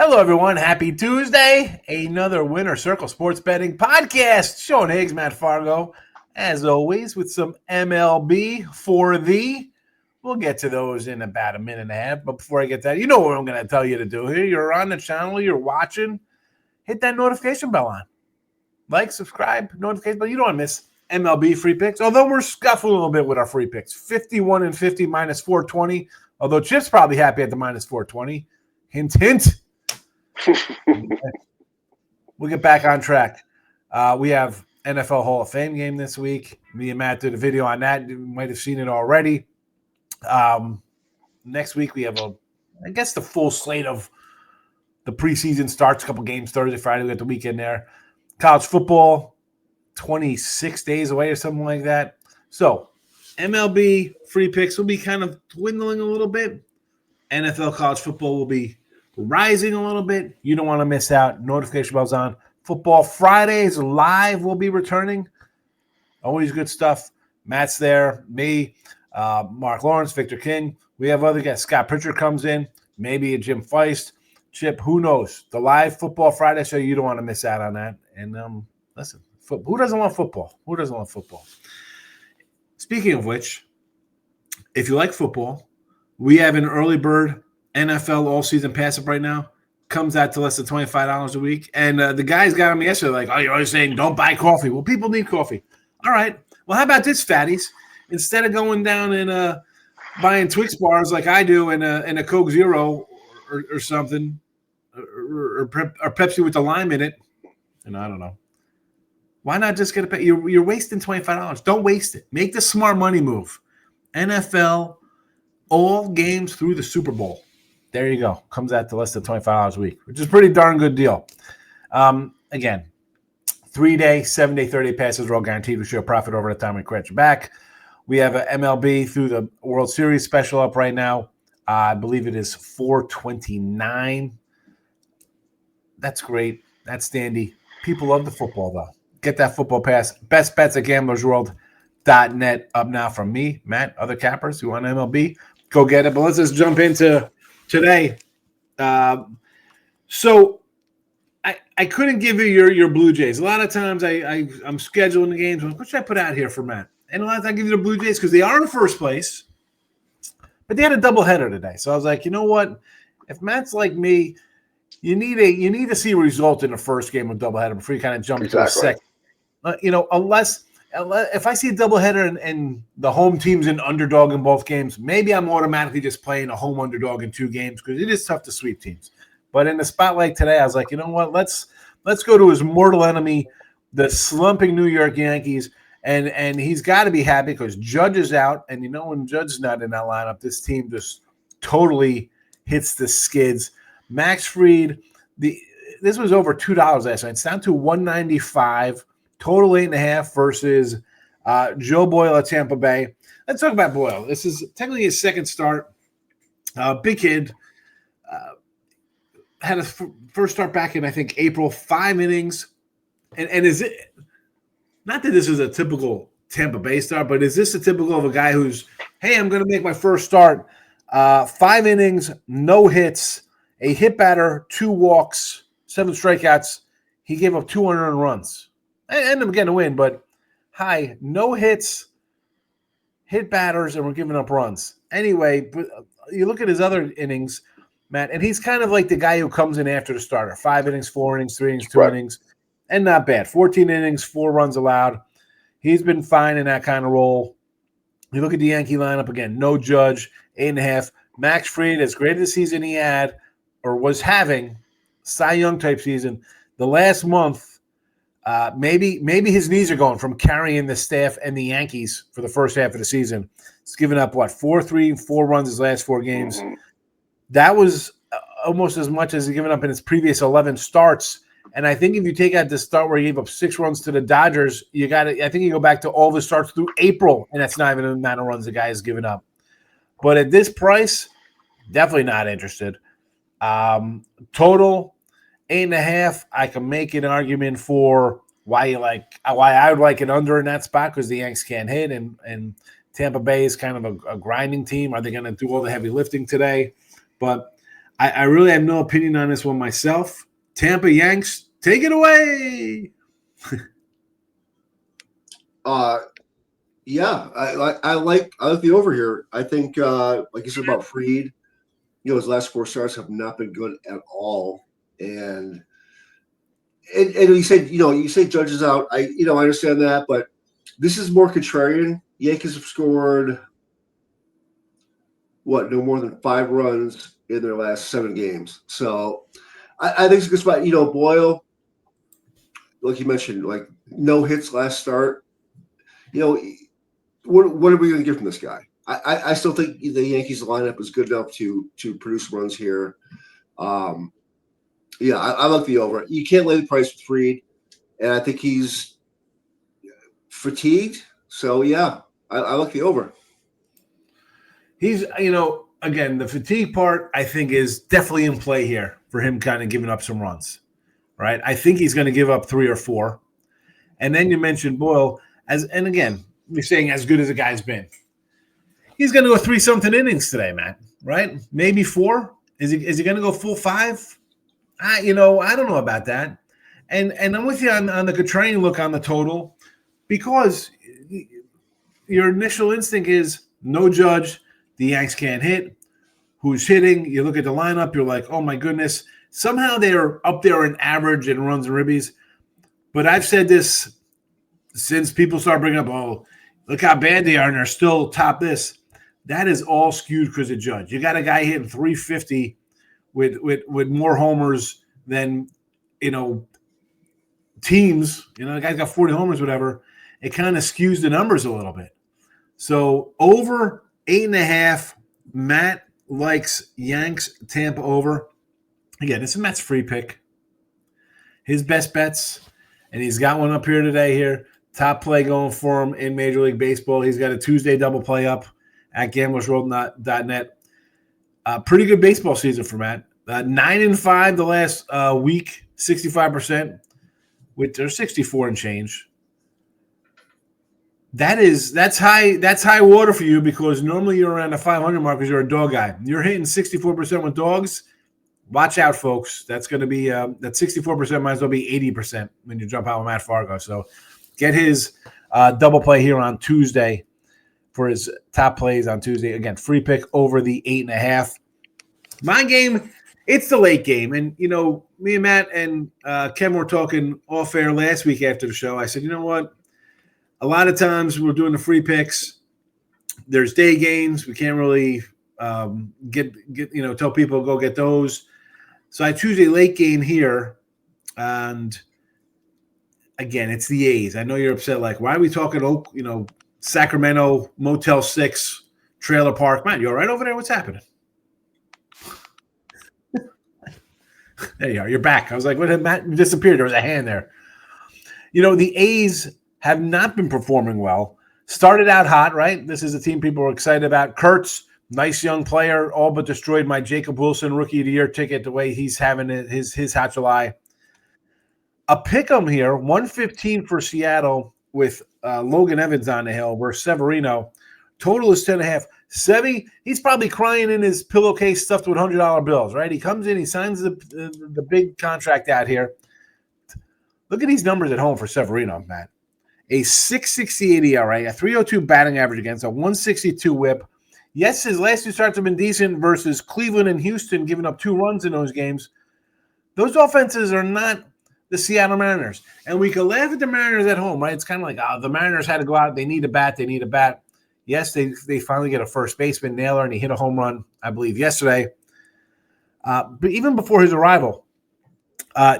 Hello, everyone. Happy Tuesday. Another Winner Circle Sports Betting podcast. Sean Higgs Matt Fargo, as always, with some MLB for thee. We'll get to those in about a minute and a half. But before I get to that, you know what I'm going to tell you to do here. You're on the channel, you're watching. Hit that notification bell on. Like, subscribe, notification bell. You don't want to miss MLB free picks. Although we're scuffling a little bit with our free picks. 51 and 50 minus 420. Although Chip's probably happy at the minus 420. Hint, hint. We'll get back on track. We have NFL Hall of Fame game this week. Me and Matt did a video on that. You might have seen it already. Next week we have the full slate of the preseason starts. A couple games Thursday, Friday. We got the weekend there. College football, 26 days away or something like that. So MLB free picks will be kind of dwindling a little bit. NFL college football will be rising a little bit. You don't want to miss out. Notification bells on. Football Fridays live will be returning. Always good stuff. Matt's there. Me, Mark Lawrence, Victor King. We have other guests. Scott Pritchard comes in. Maybe a Jim Feist. Chip, who knows? The live Football Friday show, you don't want to miss out on that. And listen, who doesn't want football? Who doesn't want football? Speaking of which, if you like football, we have an early bird NFL all-season pass-up right now. Comes out to less than $25 a week. And the guys got on me yesterday like, oh, you're always saying don't buy coffee. Well, people need coffee. All right. Well, how about this, fatties? Instead of going down and buying Twix bars like I do and a Coke Zero or something, or Pepsi with the lime in it, and I don't know. Why not just get a pay? You're wasting $25. Don't waste it. Make the smart money move. NFL, all games through the Super Bowl. There you go. Comes out to less than $25 a week, which is a pretty darn good deal. Again, 3-day, 7-day, 30-day passes are all guaranteed. We show a profit over the time we credit you back. We have an MLB through the World Series special up right now. I believe it is $4.29. That's great. That's dandy. People love the football, though. Get that football pass. Best bets at gamblersworld.net. Up now from me, Matt, other cappers who want MLB. Go get it. But let's just jump into today. So I couldn't give you your Blue Jays. A lot of times I'm scheduling the games. What should I put out here for Matt? And a lot of times I give you the Blue Jays because they are in first place. But they had a doubleheader today. So I was like, you know what? If Matt's like me, you need to see a result in the first game of doubleheader before you kind of jump into the second. Unless if I see a doubleheader and the home team's an underdog in both games, maybe I'm automatically just playing a home underdog in two games because it is tough to sweep teams. But in the spotlight today, I was like, you know what? Let's go to his mortal enemy, the slumping New York Yankees, and he's got to be happy because Judge is out, and when Judge's not in that lineup, this team just totally hits the skids. Max Fried, this was over $2 last night. It's down to $195. Total 8.5 versus Joe Boyle at Tampa Bay. Let's talk about Boyle. This is technically his second start. Big kid. Had a first start back in, I think, April. 5 innings. And is it – not that this is a typical Tampa Bay start, but is this a typical of a guy who's, hey, I'm going to make my first start. 5 innings, no hits, a hit batter, 2 walks, 7 strikeouts. He gave up 200 runs. Ended up getting a win, but no hits, hit batters, and we're giving up runs. Anyway, but you look at his other innings, Matt, and he's kind of like the guy who comes in after the starter. 5 innings, 4 innings, 3 innings, 2 innings, and not bad. 14 innings, 4 runs allowed. He's been fine in that kind of role. You look at the Yankee lineup again, no Judge, 8.5. Max Fried, as great as the season he had or was having, Cy Young type season, the last month, maybe his knees are going from carrying the staff and the Yankees for the first half of the season. He's given up, 4 runs his last 4 games. Mm-hmm. That was almost as much as he's given up in his previous 11 starts. And I think if you take out the start where he gave up 6 runs to the Dodgers, I think you go back to all the starts through April, and that's not even the amount of runs the guy has given up. But at this price, definitely not interested. Total 8.5. I can make an argument for why I would like it under in that spot because the Yanks can't hit, and Tampa Bay is kind of a grinding team. Are they going to do all the heavy lifting today? But I really have no opinion on this one myself. Tampa Yanks, take it away. Yeah, I like the over here. I think, like you said about Fried, his last 4 starts have not been good at all, and you said you say Judge is out. I understand that, but this is more contrarian. Yankees have scored no more than 5 runs in their last 7 games. So I think it's a good spot. Boyle, like you mentioned, like no hits last start. What are we going to get from this guy? I still think the Yankees lineup is good enough to produce runs here. Yeah, I like the over. You can't lay the price with Fried, and I think he's fatigued. So yeah, I like the over. He's, again, the fatigue part I think is definitely in play here for him kind of giving up some runs, right? I think he's going to give up 3 or 4. And then you mentioned Boyle, and again, you're saying as good as the guy's been. He's going to go 3-something innings today, Matt, right? Maybe 4. Is he going to go full 5? I don't know about that. And I'm with you on the contrarian look on the total, because your initial instinct is no Judge, the Yanks can't hit. Who's hitting? You look at the lineup, you're like, oh my goodness. Somehow they're up there in average and runs and ribbies. But I've said this since people start bringing up, oh, look how bad they are, and they're still top this. That is all skewed because of Judge. You got a guy hitting 350 with more homers than, teams. The guy's got 40 homers, whatever. It kind of skews the numbers a little bit. So over 8.5, Matt likes Yanks Tampa over. Again, this is Matt's free pick. His best bets, and he's got one up here today here. Top play going for him in Major League Baseball. He's got a Tuesday double play up at gamblersworld.net. Pretty good baseball season for Matt. 9-5 the last week, 65%, with their 64 and change. That's high water for you, because normally you're around the 500 mark because you're a dog guy. You're hitting 64% with dogs. Watch out, folks. That's going to be that 64% might as well be 80% when you jump out with Matt Fargo. So get his double play here on Tuesday for his top plays on Tuesday. Again, free pick over the 8.5. My game, it's the late game. And, me and Matt and Ken were talking off air last week after the show. I said, you know what? A lot of times we're doing the free picks. There's day games. We can't really get tell people go get those. So I choose a late game here. And again, it's the A's. I know you're upset. Like, why are we talking, Sacramento, Motel 6, trailer park? Man, you all right over there? What's happening? There you are. You're back. I was like, what? Matt disappeared. There was a hand there. The A's have not been performing well. Started out hot, right? This is a team people are excited about. Kurtz, nice young player, all but destroyed my Jacob Wilson Rookie of the Year ticket the way he's having his hot July. A pick 'em here, 115 for Seattle with Logan Evans on the hill versus Severino. Total is 10.5. Sevy, he's probably crying in his pillowcase stuffed with $100 bills, right? He comes in, he signs the big contract out here. Look at these numbers at home for Severino, Matt. A 6.68 ERA, a 3.02 batting average against, a 1.62 whip. Yes, his last 2 starts have been decent versus Cleveland and Houston, giving up 2 runs in those games. Those offenses are not the Seattle Mariners. And we can laugh at the Mariners at home, right? It's kind of like, the Mariners had to go out. They need a bat. Yes, they finally get a first baseman, Naylor, and he hit a home run, I believe, yesterday. But even before his arrival,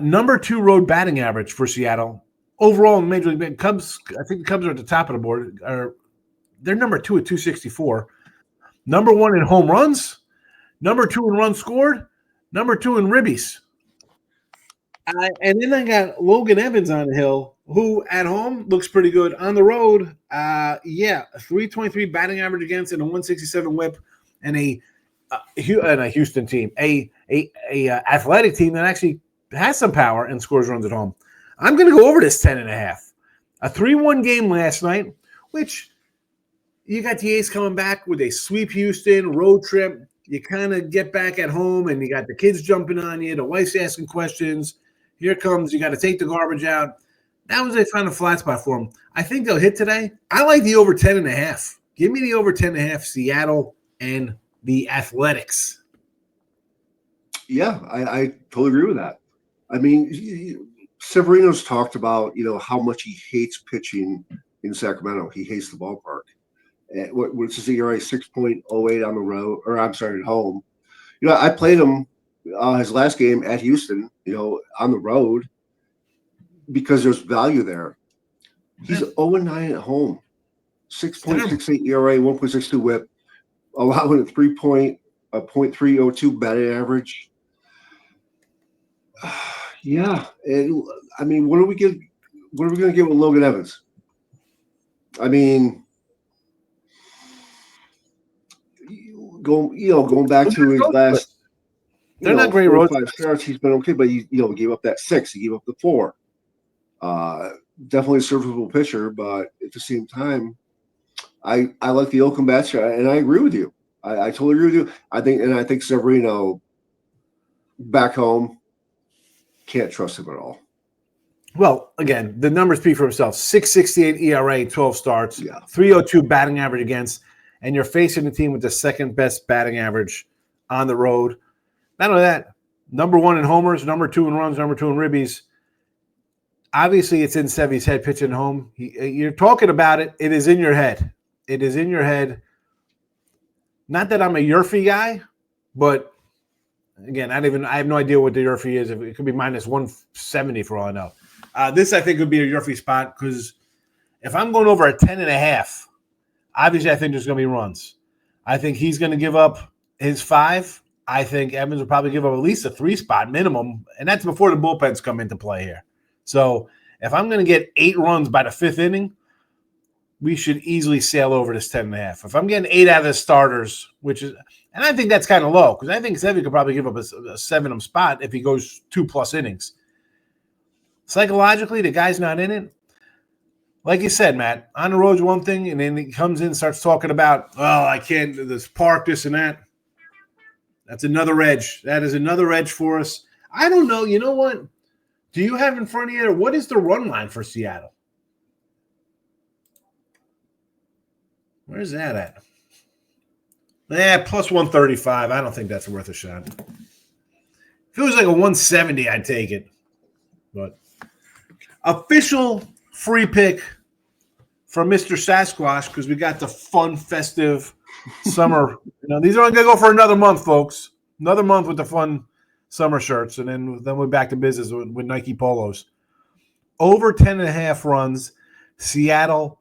number 2 road batting average for Seattle. Overall in Major League Cubs, I think the Cubs are at the top of the board. They're number 2 at 264. Number 1 in home runs. Number 2 in runs scored. Number 2 in ribbies. And then I got Logan Evans on the hill, who at home looks pretty good. On the road, a 323 batting average against and a 167 whip, and a Houston team, a athletic team that actually has some power and scores runs at home. I'm going to go over this 10.5. A 3-1 game last night, which you got the A's coming back with a sweep Houston, road trip. you kind of get back at home and you got the kids jumping on you, the wife's asking questions. Here comes, you got to take the garbage out. That was a kind of flat spot for them. I think they'll hit today. I like the over 10.5. Give me the over 10.5, Seattle and the Athletics. Yeah, I totally agree with that. I mean, Severino's talked about, how much he hates pitching in Sacramento. He hates the ballpark. What's his ERA? 6.08 on the road, or I'm sorry, at home. I played him his last game at Houston, on the road because there's value there. He's 0-9 at home, 6.68 ERA, 1.62 WHIP, allowing a 0.302 batting average. Yeah, and I mean, what are we going to get with Logan Evans? I mean, going back to his last, they're not great road 5 starts. He's been okay, but he gave up that 6. He gave up the 4. Definitely a serviceable pitcher, but at the same time, I like the Oakland bats, and I agree with you. I totally agree with you. I think Severino back home, can't trust him at all. Well, again, the numbers speak for themselves. 6.68 ERA, 12 starts, 3.02 batting average against, and you're facing a team with the second best batting average on the road. Not only that, number 1 in homers, number 2 in runs, number 2 in ribbies. Obviously, it's in Sevy's head pitching home. You're talking about it. It is in your head. It is in your head. Not that I'm a Yurfie guy, but again, I have no idea what the Yurfie is. It could be minus 170 for all I know. This, I think, would be a Yurfie spot because if I'm going over a 10.5, obviously I think there's going to be runs. I think he's going to give up his 5. I think Evans will probably give up at least a 3 spot minimum, and that's before the bullpens come into play here. So if I'm going to get 8 runs by the 5th inning, we should easily sail over this 10.5. If I'm getting 8 out of the starters, which is – and I think that's kind of low because I think Sevy could probably give up a 7 spot if he goes 2+ innings. Psychologically, the guy's not in it. Like you said, Matt, on the road's one thing, and then he comes in and starts talking about, I can't – this park, this and that. That's another edge. That is another edge for us. I don't know. You know what? Do you have in front of you, what is the run line for Seattle? Where's that at? Plus 135. I don't think that's worth a shot. If it was like a 170, I'd take it. But official free pick from Mr. Sasquatch because we got the fun, festive summer. These are only going to go for another month, folks. Another month with the fun summer shirts, and then we're back to business with Nike polos. Over 10.5 runs, Seattle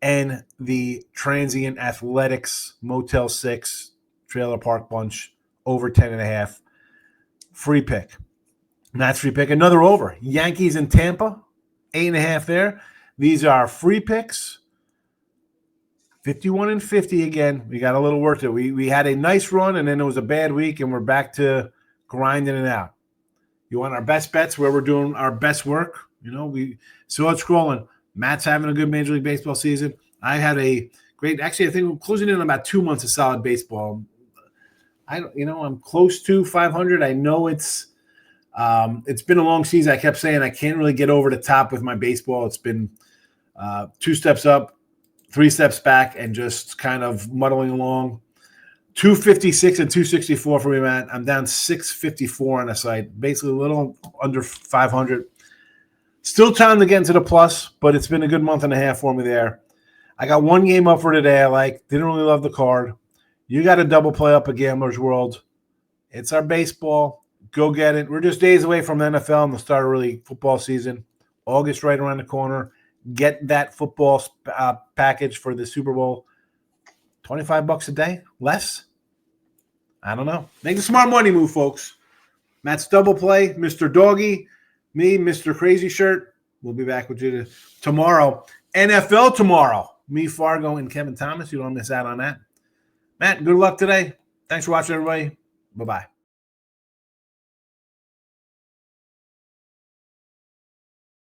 and the Transient Athletics Motel 6 Trailer Park Bunch, over 10.5. Free pick. That's free pick. Another over. Yankees and Tampa, 8.5 there. These are free picks. 51 and 50 again. We got a little work to do. We had a nice run, and then it was a bad week, and we're back to grinding it out. You want our best bets where we're doing our best work? We saw it scrolling. Matt's having a good Major League Baseball season. I had a great – actually, I think we're closing in on about 2 months of solid baseball. I'm close to 500. I know it's been a long season. I kept saying I can't really get over the top with my baseball. It's been 2 steps up, 3 steps back, and just kind of muddling along. 256 and 264 for me, Matt. I'm down 654 on the site, basically a little under 500. Still time to get into the plus, but it's been a good month and a half for me there. I got 1 game up for today I like. Didn't really love the card. You got a double play up at Gambler's World. It's our baseball. Go get it. We're just days away from the NFL and the start of really football season. August right around the corner. Get that football package for the Super Bowl. $25 a day? Less? I don't know. Make the smart money move, folks. Matt's double play, Mr. Doggy, me, Mr. Crazy Shirt. We'll be back with you tomorrow. NFL tomorrow. Me, Fargo, and Kevin Thomas. You don't miss out on that. Matt, good luck today. Thanks for watching, everybody. Bye-bye.